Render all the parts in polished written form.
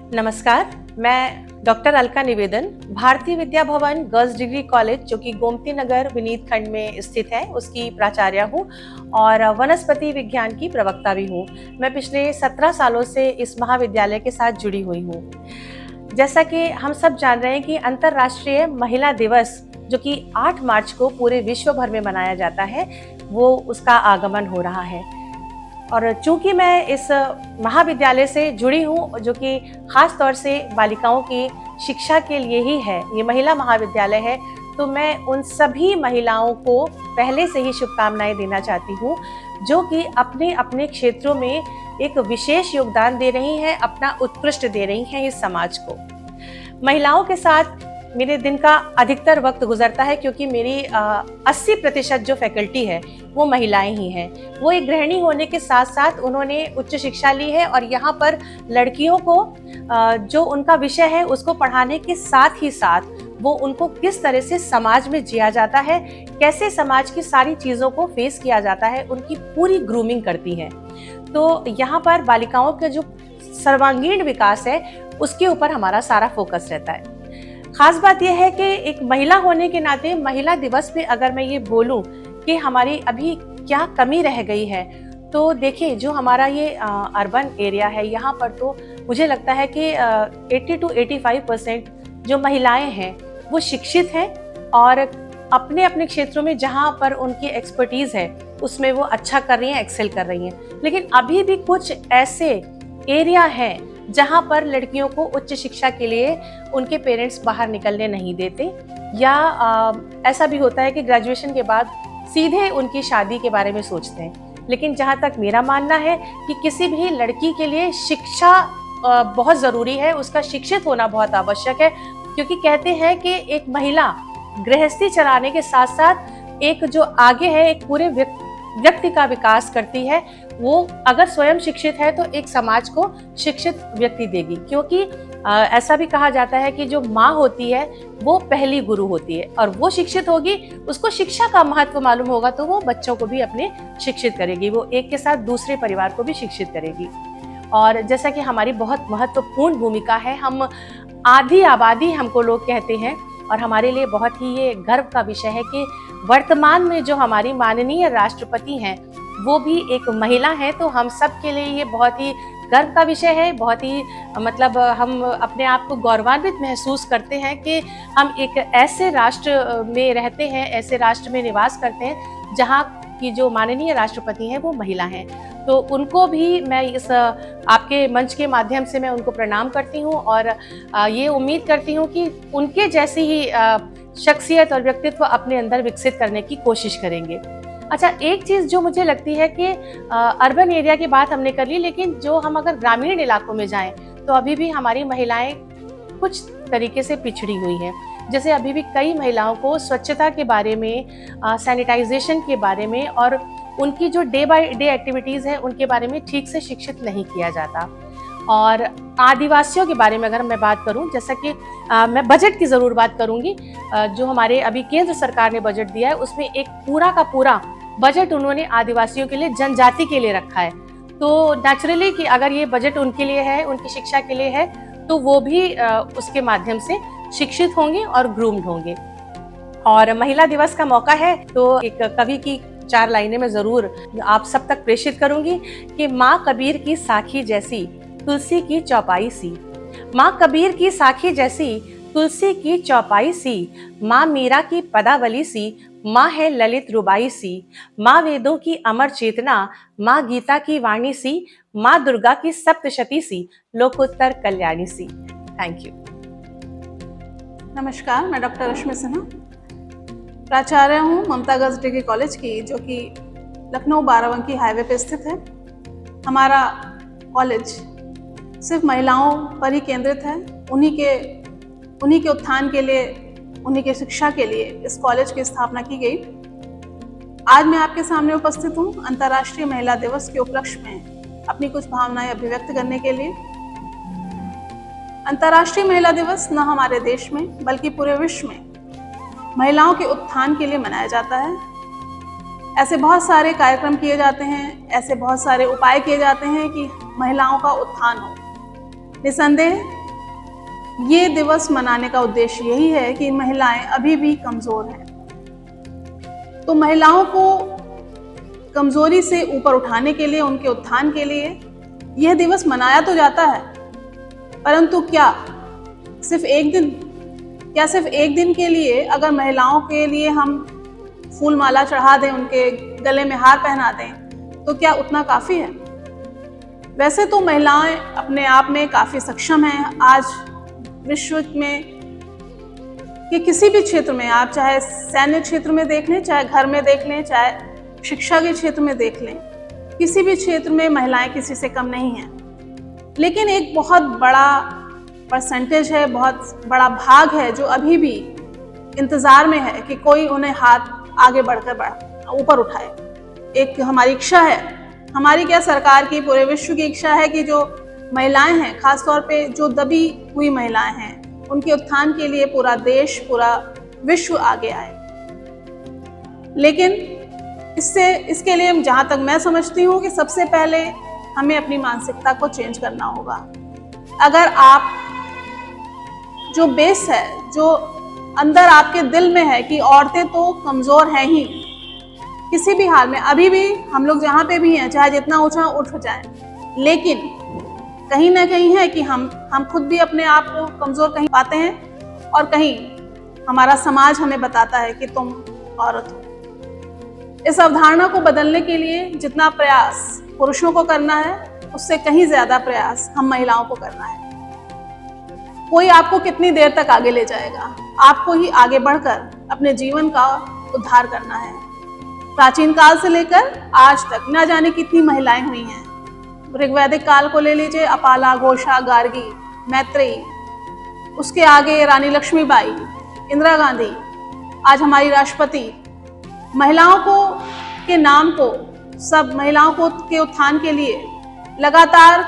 नमस्कार, मैं डॉक्टर अलका निवेदन, Bharatiya Vidya Bhavan girls degree college जो कि गोमती नगर विनीत खंड में स्थित है, उसकी प्राचार्य हूँ और वनस्पति विज्ञान की प्रवक्ता भी हूँ। मैं पिछले 17 सालों से इस महाविद्यालय के साथ जुड़ी हुई हूँ। जैसा कि हम सब जान रहे हैं कि अंतर्राष्ट्रीय महिला दिवस जो कि 8 मार्च को पूरे विश्व भर में मनाया जाता है, वो उसका आगमन हो रहा है। और चूंकि मैं इस महाविद्यालय से जुड़ी हूँ जो कि खास तौर से बालिकाओं की शिक्षा के लिए ही है, ये महिला महाविद्यालय है, तो मैं उन सभी महिलाओं को पहले से ही शुभकामनाएं देना चाहती हूँ जो कि अपने अपने क्षेत्रों में एक विशेष योगदान दे रही हैं, अपना उत्कृष्ट दे रही हैं इस समाज को। महिलाओं के साथ मेरे दिन का अधिकतर वक्त गुजरता है क्योंकि मेरी 80% जो फैकल्टी है वो महिलाएं ही हैं। वो एक गृहिणी होने के साथ साथ उन्होंने उच्च शिक्षा ली है और यहाँ पर लड़कियों को जो उनका विषय है उसको पढ़ाने के साथ ही साथ वो उनको किस तरह से समाज में जिया जाता है, कैसे समाज की सारी चीज़ों को फेस किया जाता है, उनकी पूरी ग्रूमिंग करती हैं। तो यहाँ पर बालिकाओं का जो सर्वांगीण विकास है उसके ऊपर हमारा सारा फोकस रहता है। खास बात यह है कि एक महिला होने के नाते महिला दिवस पे अगर मैं ये बोलूं कि हमारी अभी क्या कमी रह गई है, तो देखिए जो हमारा ये अर्बन एरिया है यहाँ पर तो मुझे लगता है कि 80 to 85% जो महिलाएं हैं वो शिक्षित हैं और अपने अपने क्षेत्रों में जहाँ पर उनकी एक्सपर्टीज़ है उसमें वो अच्छा कर रही हैं, एक्सेल कर रही हैं। लेकिन अभी भी कुछ ऐसे एरिया हैं जहाँ पर लड़कियों को उच्च शिक्षा के लिए उनके पेरेंट्स बाहर निकलने नहीं देते या ऐसा भी होता है कि ग्रेजुएशन के बाद सीधे उनकी शादी के बारे में सोचते हैं। लेकिन जहाँ तक मेरा मानना है कि किसी भी लड़की के लिए शिक्षा बहुत ज़रूरी है, उसका शिक्षित होना बहुत आवश्यक है, क्योंकि कहते हैं कि एक महिला गृहस्थी चलाने के साथ साथ एक जो आगे है एक पूरे व्यक्ति का विकास करती है। वो अगर स्वयं शिक्षित है तो एक समाज को शिक्षित व्यक्ति देगी, क्योंकि ऐसा भी कहा जाता है कि जो माँ होती है वो पहली गुरु होती है और वो शिक्षित होगी, उसको शिक्षा का महत्व मालूम होगा तो वो बच्चों को भी अपने शिक्षित करेगी, वो एक के साथ दूसरे परिवार को भी शिक्षित करेगी। और जैसा कि हमारी बहुत महत्वपूर्ण भूमिका है, हम आधी आबादी हमको लोग कहते हैं और हमारे लिए बहुत ही ये गर्व का विषय है कि वर्तमान में जो हमारी माननीय राष्ट्रपति हैं वो भी एक महिला है। तो हम सब के लिए ये बहुत ही गर्व का विषय है, बहुत ही मतलब हम अपने आप को गौरवान्वित महसूस करते हैं कि हम एक ऐसे राष्ट्र में रहते हैं, ऐसे राष्ट्र में निवास करते हैं जहाँ की जो माननीय राष्ट्रपति हैं वो महिला हैं। तो उनको भी मैं इस आपके मंच के माध्यम से मैं उनको प्रणाम करती हूँ और ये उम्मीद करती हूँ कि उनके जैसी ही शख्सियत और व्यक्तित्व अपने अंदर विकसित करने की कोशिश करेंगे। अच्छा, एक चीज़ जो मुझे लगती है कि अर्बन एरिया की बात हमने कर ली, लेकिन जो हम अगर ग्रामीण इलाकों में जाएं तो अभी भी हमारी महिलाएं कुछ तरीके से पिछड़ी हुई हैं। जैसे अभी भी कई महिलाओं को स्वच्छता के बारे में, सैनिटाइजेशन के बारे में और उनकी जो डे बाय डे एक्टिविटीज़ हैं उनके बारे में ठीक से शिक्षित नहीं किया जाता। और आदिवासियों के बारे में अगर मैं बात करूं, जैसा कि मैं बजट की ज़रूर बात करूंगी, जो हमारे अभी केंद्र सरकार ने बजट दिया है उसमें एक पूरा का पूरा बजट उन्होंने आदिवासियों के लिए, जनजाति के लिए रखा है। तो नेचुरली कि अगर ये बजट उनके लिए है, उनकी शिक्षा के लिए है, तो वो भी उसके माध्यम से शिक्षित होंगे और ग्रूम्ड होंगे। और महिला दिवस का मौका है तो एक कवि की 4 लाइनें मैं ज़रूर आप सब तक प्रेषित करूंगी कि माँ कबीर की साखी जैसी तुलसी की चौपाई सी, माँ कबीर की साखी जैसी तुलसी की चौपाई सी, माँ मीरा की पदावली सी, माँ है ललित रुबाई सी, माँ वेदों की अमर चेतना, माँ गीता की वाणी सी, माँ दुर्गा की सप्तशती सी, लोकोत्तर कल्याणी सी। Thank you. नमस्कार, मैं डॉक्टर रश्मि सिन्हा, प्राचार्य हूँ ममता गर्ल्स डिग्री कॉलेज की, जो कि लखनऊ बाराबंकी हाईवे पे स्थित है। हमारा कॉलेज सिर्फ महिलाओं पर ही केंद्रित है। उन्हीं के उत्थान के लिए, उन्हीं के शिक्षा के लिए इस कॉलेज की स्थापना की गई। आज मैं आपके सामने उपस्थित हूँ अंतर्राष्ट्रीय महिला दिवस के उपलक्ष्य में अपनी कुछ भावनाएं अभिव्यक्त करने के लिए। अंतर्राष्ट्रीय महिला दिवस न हमारे देश में बल्कि पूरे विश्व में महिलाओं के उत्थान के लिए मनाया जाता है। ऐसे बहुत सारे कार्यक्रम किए जाते हैं, ऐसे बहुत सारे उपाय किए जाते हैं कि महिलाओं का उत्थान हो। निसंदेह ये दिवस मनाने का उद्देश्य यही है कि महिलाएं अभी भी कमज़ोर हैं, तो महिलाओं को कमज़ोरी से ऊपर उठाने के लिए, उनके उत्थान के लिए यह दिवस मनाया तो जाता है, परंतु क्या सिर्फ एक दिन के लिए अगर महिलाओं के लिए हम फूल माला चढ़ा दें, उनके गले में हार पहना दें, तो क्या उतना काफ़ी है? वैसे तो महिलाएं अपने आप में काफ़ी सक्षम हैं। आज विश्व में कि किसी भी क्षेत्र में, आप चाहे सैन्य क्षेत्र में देख लें, चाहे घर में देख लें, चाहे शिक्षा के क्षेत्र में देख लें, किसी भी क्षेत्र में महिलाएं किसी से कम नहीं हैं। लेकिन एक बहुत बड़ा परसेंटेज है, बहुत बड़ा भाग है जो अभी भी इंतज़ार में है कि कोई उन्हें हाथ आगे बढ़कर ऊपर उठाए। एक हमारी इच्छा है, हमारी क्या, सरकार की, पूरे विश्व की इच्छा है कि जो महिलाएं हैं, खासतौर पे जो दबी हुई महिलाएं हैं, उनके उत्थान के लिए पूरा देश, पूरा विश्व आगे आए। लेकिन इसके लिए जहाँ तक मैं समझती हूँ कि सबसे पहले हमें अपनी मानसिकता को चेंज करना होगा। अगर आप जो बेस है, जो अंदर आपके दिल में है कि औरतें तो कमज़ोर हैं ही, किसी भी हाल में, अभी भी हम लोग जहाँ पे भी हैं, चाहे जितना ऊंचा उठ जाएं, लेकिन कहीं ना कहीं है कि हम खुद भी अपने आप को कमज़ोर कहीं पाते हैं, और कहीं हमारा समाज हमें बताता है कि तुम औरत हो। इस अवधारणा को बदलने के लिए जितना प्रयास पुरुषों को करना है, उससे कहीं ज़्यादा प्रयास हम महिलाओं को करना है। कोई आपको कितनी देर तक आगे ले जाएगा? आपको ही आगे बढ़कर अपने जीवन का उद्धार करना है। प्राचीन काल से लेकर आज तक न जाने कितनी महिलाएं हुई हैं। ऋग्वैदिक काल को ले लीजिए, अपाला, घोषा, गार्गी, मैत्रेयी, उसके आगे रानी लक्ष्मीबाई, इंदिरा गांधी, आज हमारी राष्ट्रपति। महिलाओं को के नाम को, सब महिलाओं को के उत्थान के लिए लगातार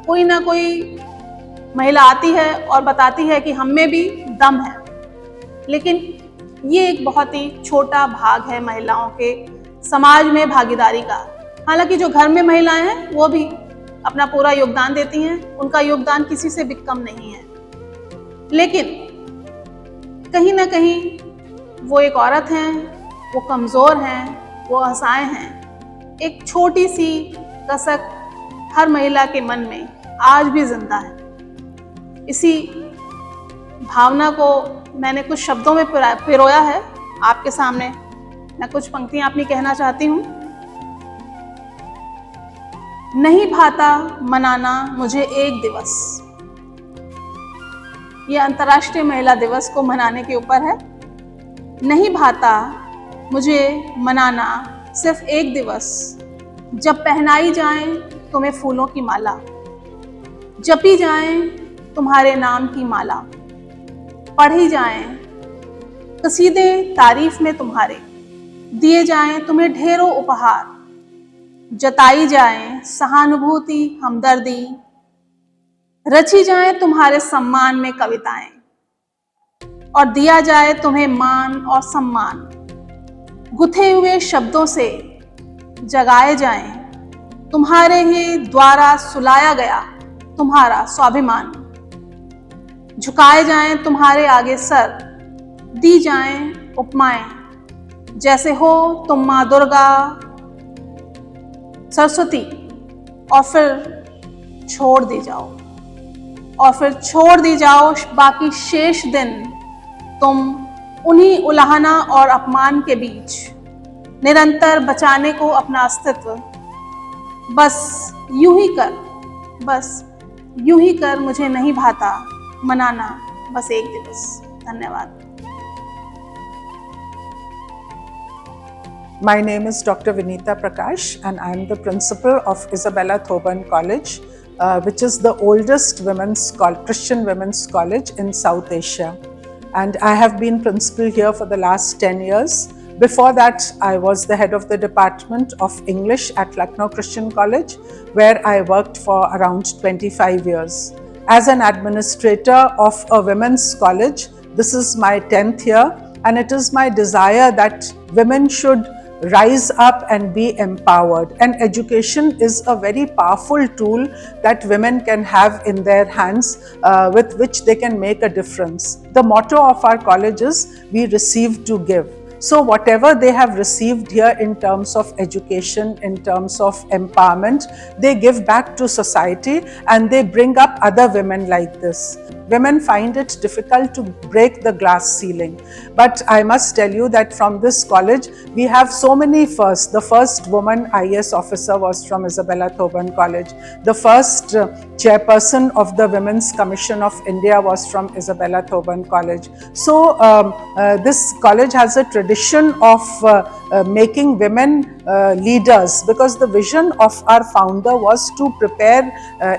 कोई ना कोई महिला आती है और बताती है कि हम में भी दम है। लेकिन ये एक बहुत ही छोटा भाग है महिलाओं के समाज में भागीदारी का। हालांकि जो घर में महिलाएं हैं वो भी अपना पूरा योगदान देती हैं, उनका योगदान किसी से भी कम नहीं है। लेकिन कहीं ना कहीं वो एक औरत हैं, वो कमज़ोर हैं, वो असहाय हैं। एक छोटी सी कसक हर महिला के मन में आज भी जिंदा है। इसी भावना को मैंने कुछ शब्दों में पिरोया है आपके सामने। मैं कुछ पंक्तियां अपनी कहना चाहती हूँ। नहीं भाता मनाना मुझे एक दिवस, ये अंतर्राष्ट्रीय महिला दिवस को मनाने के ऊपर है। नहीं भाता मुझे मनाना सिर्फ एक दिवस, जब पहनाई जाए तुम्हें फूलों की माला, जपी जाए तुम्हारे नाम की माला, पढ़ी जाए कसीदे तारीफ में तुम्हारे, दिए जाएं तुम्हें ढेरों उपहार, जताई जाए सहानुभूति हमदर्दी, रची जाए तुम्हारे सम्मान में कविताएं, और दिया जाए तुम्हें मान और सम्मान, गुथे हुए शब्दों से जगाए जाएं तुम्हारे ही द्वारा सुलाया गया तुम्हारा स्वाभिमान, झुकाए जाएं तुम्हारे आगे सर, दी जाएं उपमाएं, जैसे हो तुम माँ दुर्गा सरस्वती, और फिर छोड़ दी जाओ बाकी शेष दिन तुम उन्हीं उलाहना और अपमान के बीच निरंतर बचाने को अपना अस्तित्व। बस यूं ही कर मुझे नहीं भाता मनाना बस एक दिवस। धन्यवाद। My name is Dr. Vinita Prakash and I am the principal of Isabella Thoburn College, which is the oldest Christian women's college in South Asia. And I have been principal here for the last 10 years. Before that, I was the head of the Department of English at Lucknow Christian College, where I worked for around 25 years. As an administrator of a women's college, this is my 10th year, and it is my desire that women should rise up and be empowered. And education is a very powerful tool that women can have in their hands with which they can make a difference. The motto of our college is, we receive to give. So whatever they have received here in terms of education, in terms of empowerment, they give back to society and they bring up other women like this. Women find it difficult to break the glass ceiling. But I must tell you that from this college, we have so many firsts. The first woman IAS officer was from Isabella Thoburn College. The first chairperson of the Women's Commission of India was from Isabella Thoburn College. So this college has a tradition of making women leaders, because the vision of our founder was to prepare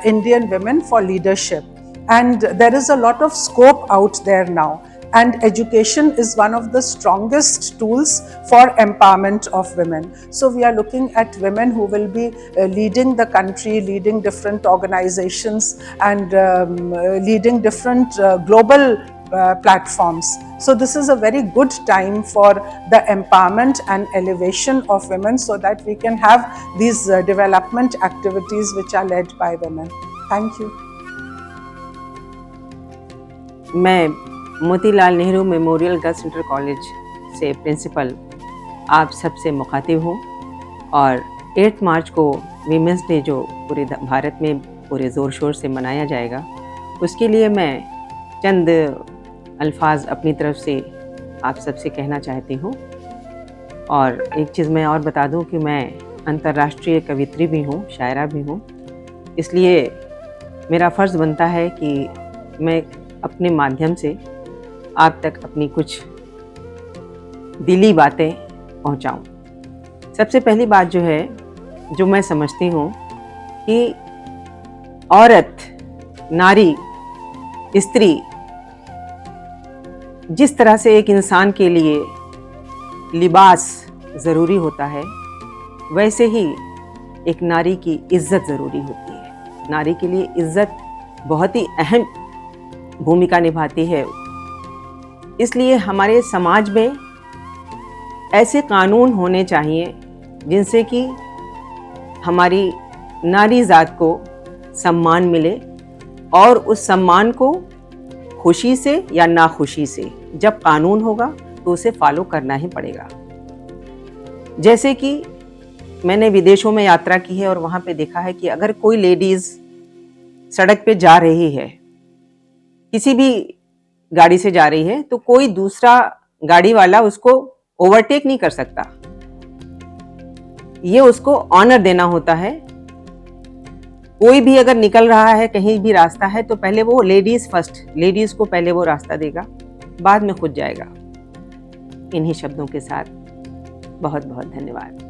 Indian women for leadership. And there is a lot of scope out there now. And education is one of the strongest tools for empowerment of women. So we are looking at women who will be leading the country, leading different organizations, and leading different global platforms. So this is a very good time for the empowerment and elevation of women, so that we can have these development activities which are led by women. Thank you. मैं Motilal Nehru memorial girls inter college से principal आप सबसे मुखातिब हूँ, और 8 मार्च को women's day जो पूरे भारत में पूरे ज़ोर शोर से मनाया जाएगा, उसके लिए मैं चंद अल्फाज अपनी तरफ से आप सबसे कहना चाहती हूँ। और एक चीज़ मैं और बता दूँ कि मैं अंतर्राष्ट्रीय कवित्री भी हूँ, शायरा भी हूँ, इसलिए मेरा फ़र्ज़ बनता है कि मैं अपने माध्यम से आप तक अपनी कुछ दिली बातें पहुंचाऊं। सबसे पहली बात जो है, जो मैं समझती हूं कि औरत, नारी, स्त्री जिस तरह से एक इंसान के लिए लिबास ज़रूरी होता है, वैसे ही एक नारी की इज़्ज़त ज़रूरी होती है। नारी के लिए इज़्ज़त बहुत ही अहम भूमिका निभाती है। इसलिए हमारे समाज में ऐसे कानून होने चाहिए जिनसे कि हमारी नारी जात को सम्मान मिले, और उस सम्मान को खुशी से या नाखुशी से, जब कानून होगा तो उसे फॉलो करना ही पड़ेगा। जैसे कि मैंने विदेशों में यात्रा की है और वहाँ पे देखा है कि अगर कोई लेडीज़ सड़क पे जा रही है, किसी भी गाड़ी से जा रही है, तो कोई दूसरा गाड़ी वाला उसको ओवरटेक नहीं कर सकता। ये उसको ऑनर देना होता है। कोई भी अगर निकल रहा है, कहीं भी रास्ता है, तो पहले वो लेडीज फर्स्ट, लेडीज को पहले वो रास्ता देगा, बाद में खुद जाएगा। इन्हीं शब्दों के साथ बहुत बहुत धन्यवाद।